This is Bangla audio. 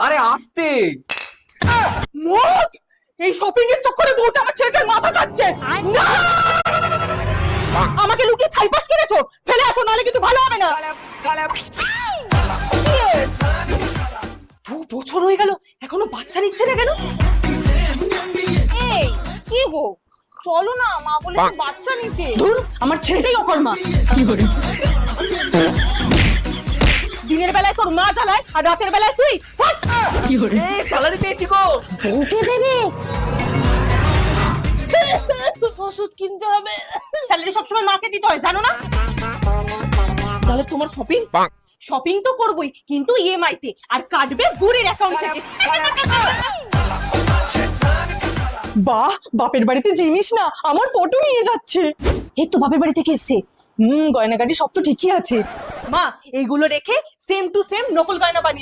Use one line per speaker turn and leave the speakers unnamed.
আরে আস্তে।
মত এই শপিং এর চক্করে বউটা আমার ছেলেটার মাথা কাটছে না। আমাকে লুকিয়ে ছাইপাস কিনেছো, ফেলে আসো নাহলে কিন্তু ভালো হবে না। 2 বছর হয়ে গেল এখনো বাচ্চা নিচ্ছে না কেন?
এই কি গো, চলো না, মা বলেছে বাচ্চা নিতে।
ধুর, আমার ছেলেটাই অকর্মা। কি করে দিনের বেলায় তোর মা জ্বালায় আর রাতের বেলায় তুই? কি করে
স্যালারি পেয়েছি গো।
বউকে দেবে, ওষুধ কিনতে হবে।
স্যালারি সবসময় মাকে দিতে হয় জানো না? তাহলে তোমার শপিং শপিং তো করবই, কিন্তু ইএমআই তে, আর কাটবে বুড়ির অ্যাকাউন্ট থেকে। বাহ, বাপের বাড়িতে জিনিস না আমার ফটো নিয়ে যাচ্ছে। এই তো বাপের বাড়ি থেকে এসছে। গয়নাগাটি সব তো ঠিকই আছে। মা এইগুলো রেখে সেম টু সেম নকল গয়না বানিয়ে